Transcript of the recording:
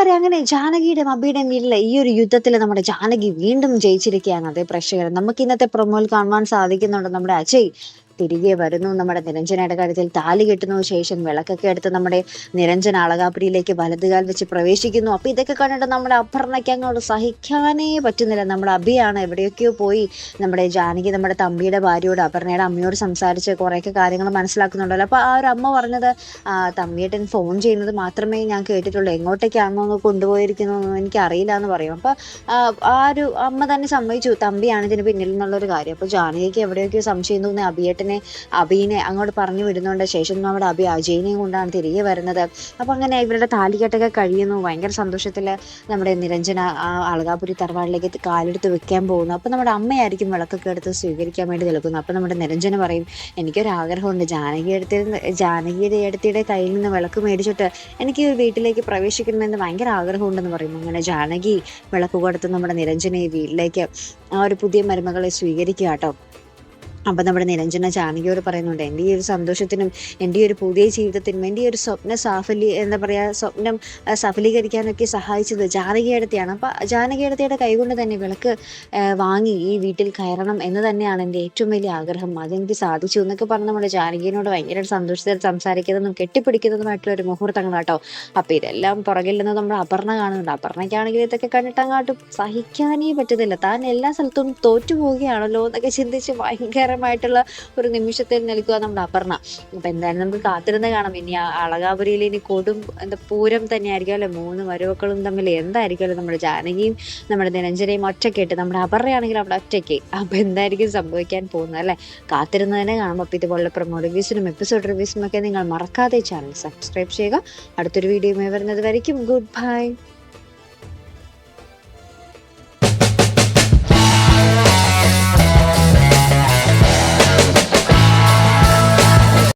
പറയാ അങ്ങനെ ജാനകിയുടെയും അഭിയുടെയും വീട്ടിലെ ഈ ഒരു യുദ്ധത്തിൽ നമ്മുടെ ജാനകി വീണ്ടും ജയിച്ചിരിക്കുകയാണ്. അതേ പ്രേക്ഷകർ നമുക്ക് ഇന്നത്തെ പ്രൊമോയിൽ കാണുവാൻ സാധിക്കുന്നുണ്ട്. നമ്മുടെ അജയ് തിരികെ വരുന്നു. നമ്മുടെ നിരഞ്ജനയുടെ കാര്യത്തിൽ താലി കെട്ടുന്നു. ശേഷം വിളക്കൊക്കെ എടുത്ത് നമ്മുടെ നിരഞ്ജന അളകാപുരിയിലേക്ക് വലതുകാൽ വെച്ച് പ്രവേശിക്കുന്നു. അപ്പൊ ഇതൊക്കെ കണ്ടിട്ട് നമ്മുടെ അപർണയ്ക്ക് അങ്ങോട്ട് സഹിക്കാനേ പറ്റുന്നില്ല. നമ്മുടെ അഭിയാണ് എവിടെയൊക്കെയോ പോയി നമ്മുടെ ജാനകി നമ്മുടെ തമ്പിയുടെ ഭാര്യയോട് അപർണയുടെ അമ്മയോട് സംസാരിച്ച് കുറേയൊക്കെ കാര്യങ്ങൾ മനസ്സിലാക്കുന്നുണ്ടല്ലോ. അപ്പൊ ആ ഒരു അമ്മ പറഞ്ഞത് തമ്പിയേട്ടൻ ഫോൺ ചെയ്യുന്നത് മാത്രമേ ഞാൻ കേട്ടിട്ടുള്ളൂ, എങ്ങോട്ടേക്കാണോ കൊണ്ടുപോയിരിക്കുന്നതെന്ന് എനിക്ക് അറിയില്ല എന്ന് പറയും. അപ്പൊ ആ ഒരു അമ്മ തന്നെ സമ്മതിച്ചു തമ്പിയാണ് ഇതിന് പിന്നിൽ എന്നുള്ളൊരു കാര്യം. അപ്പൊ ജാനകിക്ക് എവിടെയൊക്കെയോ സംശയം തോന്നി അബീനെ അങ്ങോട്ട് പറഞ്ഞു വിടുന്നുണ്ട്. ശേഷം നമ്മുടെ അബി അജയിനെയും കൊണ്ടാണ് തിരികെ വരുന്നത്. അപ്പൊ അങ്ങനെ ഇവരുടെ താലികെട്ടൊക്കെ കഴിയുന്നു. ഭയങ്കര സന്തോഷത്തില് നമ്മുടെ നിരഞ്ജന ആ അളകാപുരി തറവാടിലേക്ക് കാലെടുത്ത് വെക്കാൻ പോകുന്നു. അപ്പൊ നമ്മുടെ അമ്മയായിരിക്കും വിളക്കൊക്കെ എടുത്ത് സ്വീകരിക്കാൻ വേണ്ടി നിൽക്കുന്നു. അപ്പൊ നമ്മുടെ നിരഞ്ജന പറയും, എനിക്കൊരാഗ്രഹമുണ്ട്, ജാനകിയുടെ അടുത്തിയുടെ കയ്യിൽ നിന്ന് വിളക്ക് മേടിച്ചിട്ട് എനിക്ക് ഒരു വീട്ടിലേക്ക് പ്രവേശിക്കണമെന്ന് ഭയങ്കര ആഗ്രഹമുണ്ടെന്ന് പറയും. അങ്ങനെ ജാനകി വിളക്ക് കൊടുത്ത് നമ്മുടെ നിരഞ്ജനയെ വീട്ടിലേക്ക് ആ ഒരു പുതിയ മരുമകളെ സ്വീകരിക്കുക കേട്ടോ. അപ്പം നമ്മുടെ നിരഞ്ജന ജാനകിയോട് പറയുന്നുണ്ട്, എൻ്റെ ഈ ഒരു സന്തോഷത്തിനും എൻ്റെ ഈ ഒരു പുതിയ ജീവിതത്തിനും എൻ്റെ ഈ ഒരു സ്വപ്നം സഫലീകരിക്കാനൊക്കെ സഹായിച്ചത് ജാനകിയെടുത്തിയാണ്. അപ്പം ജാനകിയെടുത്തിയുടെ കൈകൊണ്ട് തന്നെ വിളക്ക് വാങ്ങി ഈ വീട്ടിൽ കയറണം എന്ന് തന്നെയാണ് എൻ്റെ ഏറ്റവും വലിയ ആഗ്രഹം, അതെനിക്ക് സാധിച്ചു എന്നൊക്കെ പറഞ്ഞ് നമ്മുടെ ജാനകിയോട് ഭയങ്കര സന്തോഷത്തിൽ സംസാരിക്കുന്നതും കെട്ടിപ്പിടിക്കുന്നതുമായിട്ടുള്ള ഒരു മുഹൂർത്തങ്ങൾ കേട്ടോ. അപ്പം ഇതെല്ലാം പുറകിൽ നിന്ന് നമ്മുടെ അപർണ കാണുന്നുണ്ട്. അപർണയ്ക്കാണെങ്കിൽ ഇതൊക്കെ കണ്ടിട്ടങ്ങാട്ടും സഹിക്കാനേ പറ്റുന്നില്ല. താൻ എല്ലാ സ്ഥലത്തും തോറ്റുപോവുകയാണല്ലോ എന്നൊക്കെ ചിന്തിച്ച് ഭയങ്കരമായിട്ടുള്ള ഒരു നിമിഷത്തിൽ നിൽക്കുക നമ്മുടെ അപർണ. അപ്പൊ എന്തായാലും നമുക്ക് കാത്തിരുന്ന് കാണാം. ഇനി ആ അളകാപുരിയിൽ ഇനി പൂരം തന്നെ ആയിരിക്കും അല്ലെ, 3 മരുമക്കളും തമ്മിൽ എന്തായിരിക്കുമല്ലോ, നമ്മുടെ ജാനകിയും നമ്മുടെ നിരഞ്ജനയും ഒറ്റയ്ക്കിട്ട്, നമ്മുടെ അപർണയാണെങ്കിൽ അവിടെ ഒറ്റയ്ക്ക്. അപ്പൊ എന്തായിരിക്കും സംഭവിക്കാൻ പോകുന്നത് അല്ലെ, കാത്തിരുന്ന് തന്നെ കാണാം. അപ്പൊ ഇതുപോലുള്ള പ്രൊമോ റിവ്യൂസിനും എപ്പിസോഡ് റിവ്യൂസിനും ഒക്കെ നിങ്ങൾ മറക്കാതെ ചാനൽ സബ്സ്ക്രൈബ് ചെയ്യുക. അടുത്തൊരു വീഡിയോ വരുന്നത് വരയ്ക്കും ഗുഡ് ബൈ.